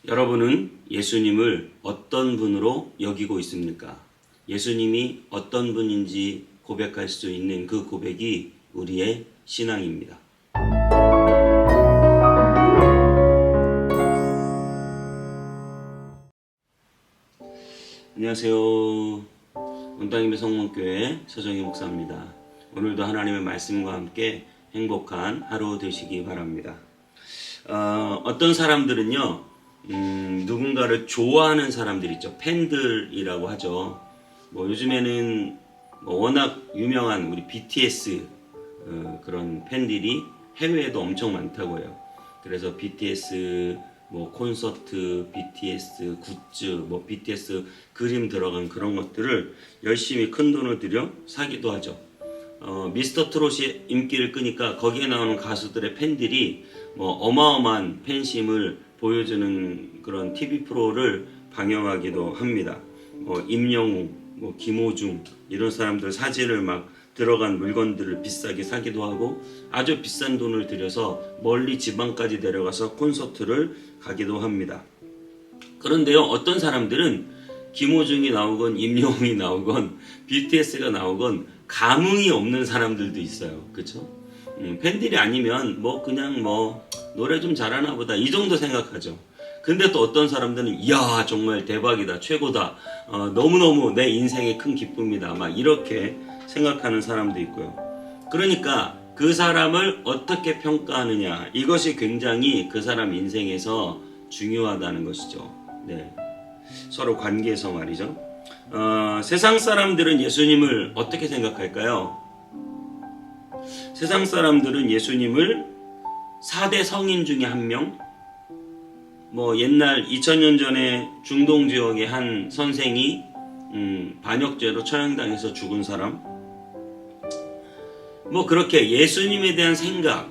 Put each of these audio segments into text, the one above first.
여러분은 예수님을 어떤 분으로 여기고 있습니까? 예수님이 어떤 분인지 고백할 수 있는 그 고백이 우리의 신앙입니다. 안녕하세요. 원당임의 성문교회 서정희 목사입니다. 오늘도 하나님의 말씀과 함께 행복한 하루 되시기 바랍니다. 어떤 사람들은요, 누군가를 좋아하는 사람들 있죠. 팬들이라고 하죠. 요즘에는 워낙 유명한 우리 BTS 그런 팬들이 해외에도 엄청 많다고 해요. 그래서 BTS 콘서트, BTS 굿즈, BTS 그림 들어간 그런 것들을 열심히 큰 돈을 들여 사기도 하죠. 미스터 트롯이 인기를 끄니까 거기에 나오는 가수들의 팬들이 어마어마한 팬심을 보여주는 그런 TV 프로를 방영하기도 합니다. 임영웅, 김호중 이런 사람들 사진을 막 들어간 물건들을 비싸게 사기도 하고 아주 비싼 돈을 들여서 멀리 지방까지 내려가서 콘서트를 가기도 합니다. 그런데요, 어떤 사람들은 김호중이 나오건 임영웅이 나오건 BTS가 나오건 감흥이 없는 사람들도 있어요. 그렇죠? 팬들이 아니면 그냥 노래 좀 잘하나 보다 이 정도 생각하죠. 근데 또 어떤 사람들은 이야 정말 대박이다, 최고다, 너무너무 내 인생의 큰 기쁨이다 막 이렇게 생각하는 사람도 있고요. 그러니까 그 사람을 어떻게 평가하느냐, 이것이 굉장히 그 사람 인생에서 중요하다는 것이죠. 네. 서로 관계에서 말이죠. 세상 사람들은 예수님을 어떻게 생각할까요? 세상 사람들은 예수님을 4대 성인 중에 한 명, 옛날 2000년 전에 중동 지역의 한 선생이 반역죄로 처형당해서 죽은 사람, 그렇게 예수님에 대한 생각,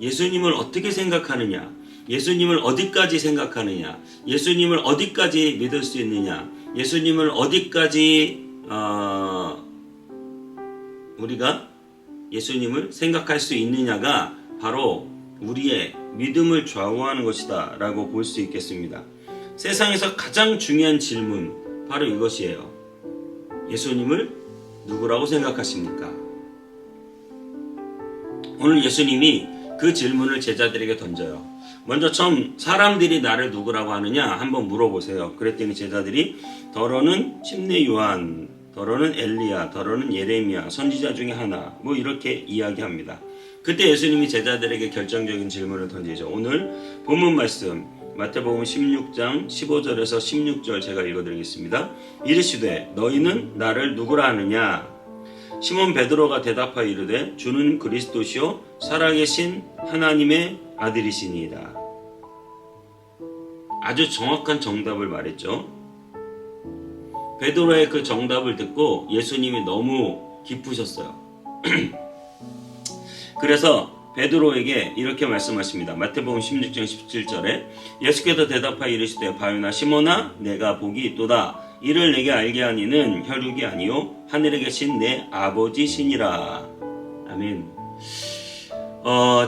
예수님을 어떻게 생각하느냐, 예수님을 어디까지 생각하느냐, 예수님을 어디까지 믿을 수 있느냐, 예수님을 어디까지 우리가 예수님을 생각할 수 있느냐가 바로 우리의 믿음을 좌우하는 것이다 라고 볼 수 있겠습니다. 세상에서 가장 중요한 질문 바로 이것이에요. 예수님을 누구라고 생각하십니까? 오늘 예수님이 그 질문을 제자들에게 던져요. 먼저 처음 사람들이 나를 누구라고 하느냐 한번 물어보세요. 그랬더니 제자들이 더러는 침례 요한, 더러는 엘리야, 더러는 예레미야, 선지자 중에 하나 이렇게 이야기합니다. 그때 예수님이 제자들에게 결정적인 질문을 던지죠. 오늘 본문 말씀 마태복음 16장 15절에서 16절 제가 읽어드리겠습니다. 이르시되 너희는 나를 누구라 하느냐? 시몬 베드로가 대답하여 이르되 주는 그리스도시요 살아계신 하나님의 아들이시니이다. 아주 정확한 정답을 말했죠. 베드로의 그 정답을 듣고 예수님이 너무 기쁘셨어요. 그래서 베드로에게 이렇게 말씀하십니다. 마태복음 16장 17절에 예수께서 대답하여 이르시되 바요나 시몬아 내가 복이 있도다. 이를 내게 알게 하니는 혈육이 아니요 하늘에 계신 내 아버지시니라. 아멘.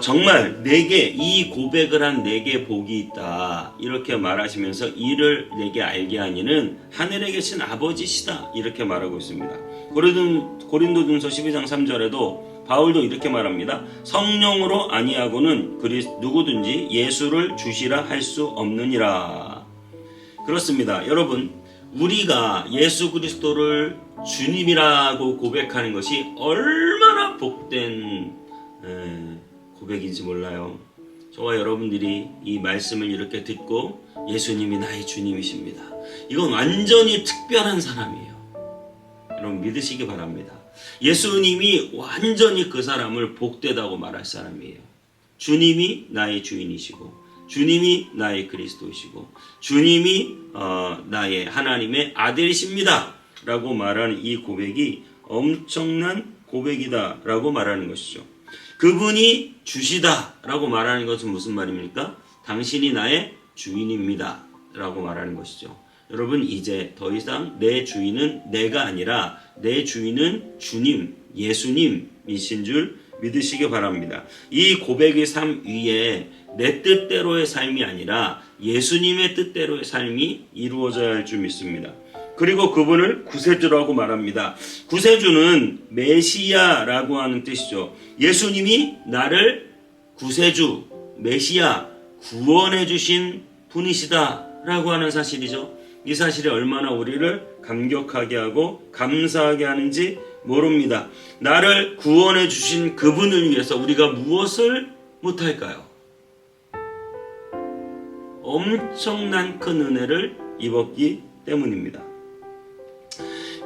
정말 내게 이 고백을 한 내게 복이 있다 이렇게 말하시면서 이를 내게 알게 하니는 하늘에 계신 아버지시다 이렇게 말하고 있습니다. 고린도전서 12장 3절에도 바울도 이렇게 말합니다. 성령으로 아니하고는 누구든지 예수를 주시라 할 수 없느니라. 그렇습니다. 여러분, 우리가 예수 그리스도를 주님이라고 고백하는 것이 얼마나 복된 고백인지 몰라요. 저와 여러분들이 이 말씀을 이렇게 듣고 예수님이 나의 주님이십니다. 이건 완전히 특별한 사람이에요. 여러분 믿으시기 바랍니다. 예수님이 완전히 그 사람을 복되다고 말할 사람이에요. 주님이 나의 주인이시고 주님이 나의 그리스도이시고 주님이 나의 하나님의 아들이십니다 라고 말하는 이 고백이 엄청난 고백이다 라고 말하는 것이죠. 그분이 주시다 라고 말하는 것은 무슨 말입니까? 당신이 나의 주인입니다 라고 말하는 것이죠. 여러분 이제 더 이상 내 주인은 내가 아니라 내 주인은 주님, 예수님이신 줄 믿으시기 바랍니다. 이 고백의 삶 위에 내 뜻대로의 삶이 아니라 예수님의 뜻대로의 삶이 이루어져야 할 줄 믿습니다. 그리고 그분을 구세주라고 말합니다. 구세주는 메시아라고 하는 뜻이죠. 예수님이 나를 구세주, 메시아, 구원해 주신 분이시다라고 하는 사실이죠. 이 사실이 얼마나 우리를 감격하게 하고 감사하게 하는지 모릅니다. 나를 구원해 주신 그분을 위해서 우리가 무엇을 못할까요? 엄청난 큰 은혜를 입었기 때문입니다.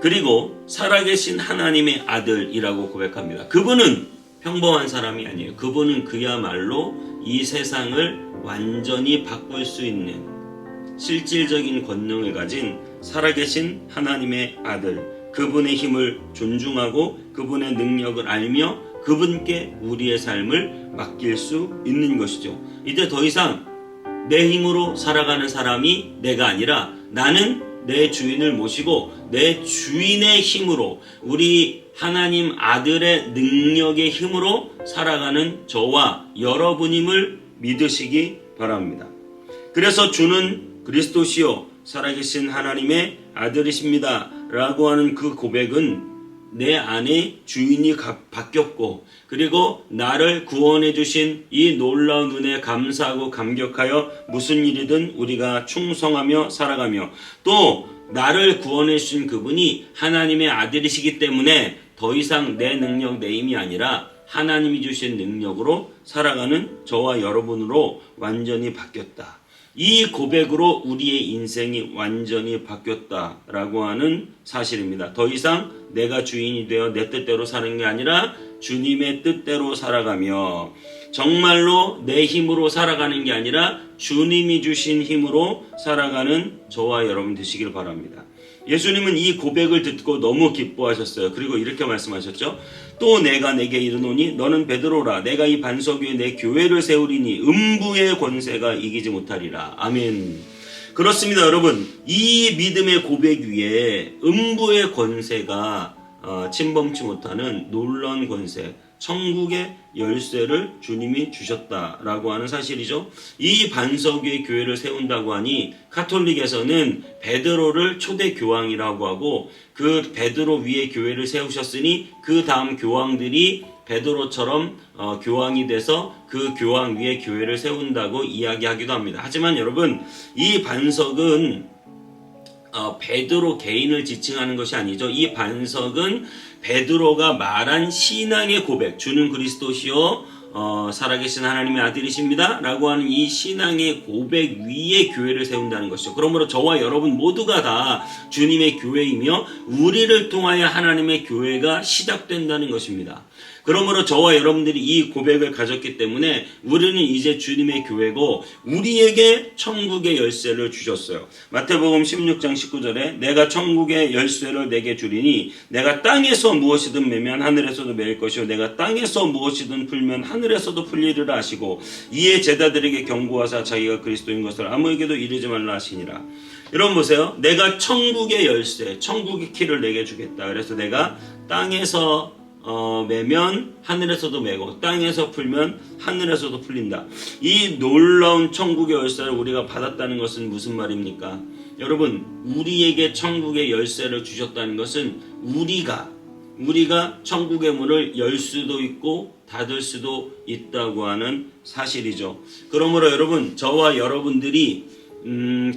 그리고 살아계신 하나님의 아들이라고 고백합니다. 그분은 평범한 사람이 아니에요. 그분은 그야말로 이 세상을 완전히 바꿀 수 있는 실질적인 권능을 가진 살아계신 하나님의 아들, 그분의 힘을 존중하고 그분의 능력을 알며 그분께 우리의 삶을 맡길 수 있는 것이죠. 이제 더 이상 내 힘으로 살아가는 사람이 내가 아니라 나는 내 주인을 모시고 내 주인의 힘으로, 우리 하나님 아들의 능력의 힘으로 살아가는 저와 여러분임을 믿으시기 바랍니다. 그래서 주는 그리스도시요 살아계신 하나님의 아들이십니다 라고 하는 그 고백은 내 안에 주인이 바뀌었고, 그리고 나를 구원해 주신 이 놀라운 은혜에 감사하고 감격하여 무슨 일이든 우리가 충성하며 살아가며, 또 나를 구원해 주신 그분이 하나님의 아들이시기 때문에 더 이상 내 능력, 내 힘이 아니라 하나님이 주신 능력으로 살아가는 저와 여러분으로 완전히 바뀌었다. 이 고백으로 우리의 인생이 완전히 바뀌었다라고 하는 사실입니다. 더 이상 내가 주인이 되어 내 뜻대로 사는 게 아니라 주님의 뜻대로 살아가며, 정말로 내 힘으로 살아가는 게 아니라 주님이 주신 힘으로 살아가는 저와 여러분 되시길 바랍니다. 예수님은 이 고백을 듣고 너무 기뻐하셨어요. 그리고 이렇게 말씀하셨죠. 또 내가 내게 이르노니 너는 베드로라. 내가 이 반석 위에 내 교회를 세우리니 음부의 권세가 이기지 못하리라. 아멘. 그렇습니다, 여러분. 이 믿음의 고백 위에 음부의 권세가 침범치 못하는 놀라운 권세, 천국의 열쇠를 주님이 주셨다라고 하는 사실이죠. 이 반석 위에 교회를 세운다고 하니 가톨릭에서는 베드로를 초대 교황이라고 하고, 그 베드로 위에 교회를 세우셨으니 그 다음 교황들이 베드로처럼 교황이 돼서 그 교황 위에 교회를 세운다고 이야기하기도 합니다. 하지만 여러분, 이 반석은 베드로 개인을 지칭하는 것이 아니죠. 이 반석은 베드로가 말한 신앙의 고백, 주는 그리스도시요 살아계신 하나님의 아들이십니다 라고 하는 이 신앙의 고백 위에 교회를 세운다는 것이죠. 그러므로 저와 여러분 모두가 다 주님의 교회이며 우리를 통하여 하나님의 교회가 시작된다는 것입니다. 그러므로 저와 여러분들이 이 고백을 가졌기 때문에 우리는 이제 주님의 교회고 우리에게 천국의 열쇠를 주셨어요. 마태복음 16장 19절에 내가 천국의 열쇠를 내게 주리니 내가 땅에서 무엇이든 매면 하늘에서도 매일 것이요 내가 땅에서 무엇이든 풀면 하늘에서도 풀리리라 하시고, 이에 제자들에게 경고하사 자기가 그리스도인 것을 아무에게도 이르지 말라 하시니라. 여러분 보세요. 내가 천국의 열쇠, 천국의 키를 내게 주겠다. 그래서 내가 땅에서 매면 하늘에서도 매고 땅에서 풀면 하늘에서도 풀린다. 이 놀라운 천국의 열쇠를 우리가 받았다는 것은 무슨 말입니까? 여러분, 우리에게 천국의 열쇠를 주셨다는 것은 우리가 천국의 문을 열 수도 있고 닫을 수도 있다고 하는 사실이죠. 그러므로 여러분, 저와 여러분들이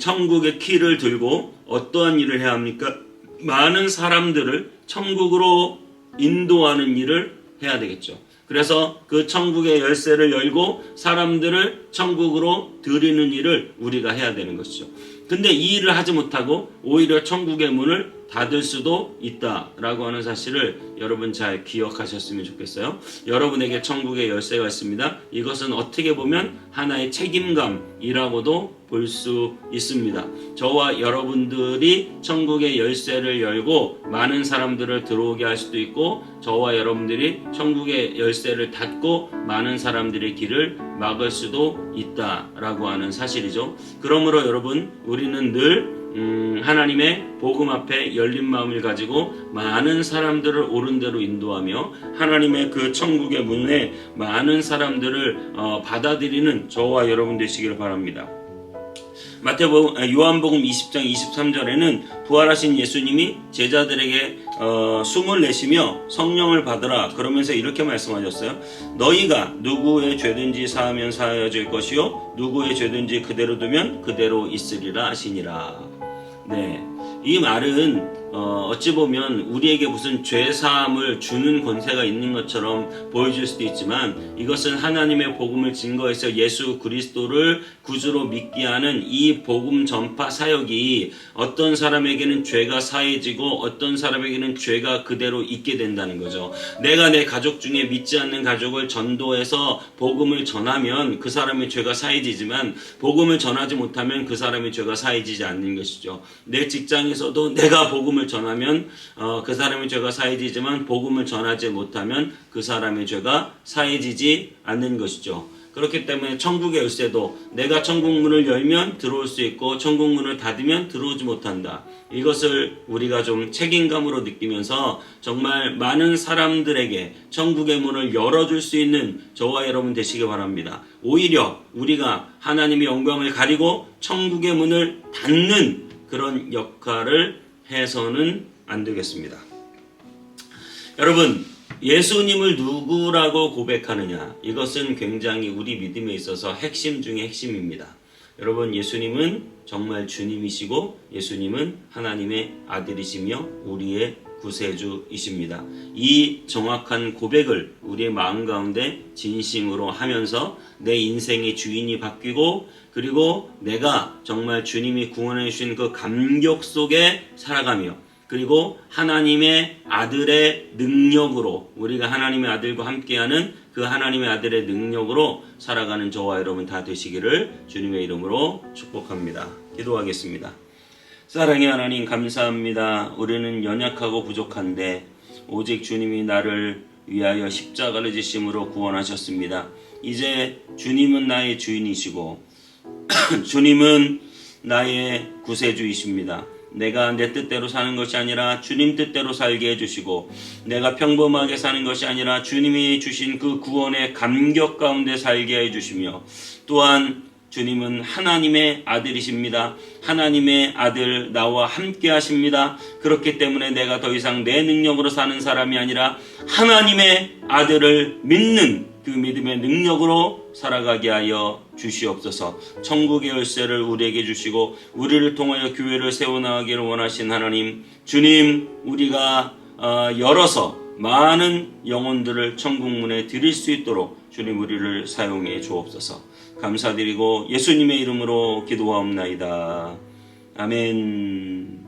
천국의 키를 들고 어떠한 일을 해야 합니까? 많은 사람들을 천국으로 인도하는 일을 해야 되겠죠. 그래서 그 천국의 열쇠를 열고 사람들을 천국으로 들이는 일을 우리가 해야 되는 것이죠. 근데 이 일을 하지 못하고 오히려 천국의 문을 닫을 수도 있다라고 하는 사실을 여러분 잘 기억하셨으면 좋겠어요. 여러분에게 천국의 열쇠가 있습니다. 이것은 어떻게 보면 하나의 책임감이라고도 볼 수 있습니다. 저와 여러분들이 천국의 열쇠를 열고 많은 사람들을 들어오게 할 수도 있고, 저와 여러분들이 천국의 열쇠를 닫고 많은 사람들의 길을 막을 수도 있다라고 하는 사실이죠. 그러므로 여러분, 우리는 늘 하나님의 복음 앞에 열린 마음을 가지고 많은 사람들을 옳은 대로 인도하며 하나님의 그 천국의 문에 많은 사람들을 받아들이는 저와 여러분 되시기를 바랍니다. 요한복음 20장 23절에는 부활하신 예수님이 제자들에게 숨을 내쉬며 성령을 받으라 그러면서 이렇게 말씀하셨어요. 너희가 누구의 죄든지 사하면 사하여질 것이요 누구의 죄든지 그대로 두면 그대로 있으리라 하시니라. 네, 이 말은 어찌 보면 우리에게 무슨 죄사함을 주는 권세가 있는 것처럼 보여질 수도 있지만 이것은 하나님의 복음을 증거해서 예수 그리스도를 구주로 믿게 하는 이 복음 전파 사역이 어떤 사람에게는 죄가 사해지고 어떤 사람에게는 죄가 그대로 있게 된다는 거죠. 내가 내 가족 중에 믿지 않는 가족을 전도해서 복음을 전하면 그 사람의 죄가 사해지지만 복음을 전하지 못하면 그 사람의 죄가 사해지지 않는 것이죠. 내 직장에서도 내가 복음을 전하면 그 사람의 죄가 사해지지만 복음을 전하지 못하면 그 사람의 죄가 사해지지 않는 것이죠. 그렇기 때문에 천국의 열쇠도 내가 천국 문을 열면 들어올 수 있고 천국 문을 닫으면 들어오지 못한다. 이것을 우리가 좀 책임감으로 느끼면서 정말 많은 사람들에게 천국의 문을 열어줄 수 있는 저와 여러분 되시기 바랍니다. 오히려 우리가 하나님의 영광을 가리고 천국의 문을 닫는 그런 역할을 해서는 안 되겠습니다. 여러분, 예수님을 누구라고 고백하느냐, 이것은 굉장히 우리 믿음에 있어서 핵심 중에 핵심입니다. 여러분, 예수님은 정말 주님이시고 예수님은 하나님의 아들이시며 우리의 구세주이십니다. 이 정확한 고백을 우리의 마음 가운데 진심으로 하면서 내 인생의 주인이 바뀌고 그리고 내가 정말 주님이 구원해 주신 그 감격 속에 살아가며 그리고 하나님의 아들의 능력으로 우리가 하나님의 아들과 함께하는 그 하나님의 아들의 능력으로 살아가는 저와 여러분 다 되시기를 주님의 이름으로 축복합니다. 기도하겠습니다. 사랑의 하나님 감사합니다. 우리는 연약하고 부족한데 오직 주님이 나를 위하여 십자가를 지심으로 구원하셨습니다. 이제 주님은 나의 주인이시고 주님은 나의 구세주이십니다. 내가 내 뜻대로 사는 것이 아니라 주님 뜻대로 살게 해주시고 내가 평범하게 사는 것이 아니라 주님이 주신 그 구원의 감격 가운데 살게 해주시며 또한 주님은 하나님의 아들이십니다. 하나님의 아들 나와 함께 하십니다. 그렇기 때문에 내가 더 이상 내 능력으로 사는 사람이 아니라 하나님의 아들을 믿는 그 믿음의 능력으로 살아가게 하여 주시옵소서. 천국의 열쇠를 우리에게 주시고 우리를 통하여 교회를 세워나가기를 원하신 하나님, 주님, 우리가 열어서 많은 영혼들을 천국 문에 드릴 수 있도록 주님 우리를 사용해 주옵소서. 감사드리고 예수님의 이름으로 기도하옵나이다. 아멘.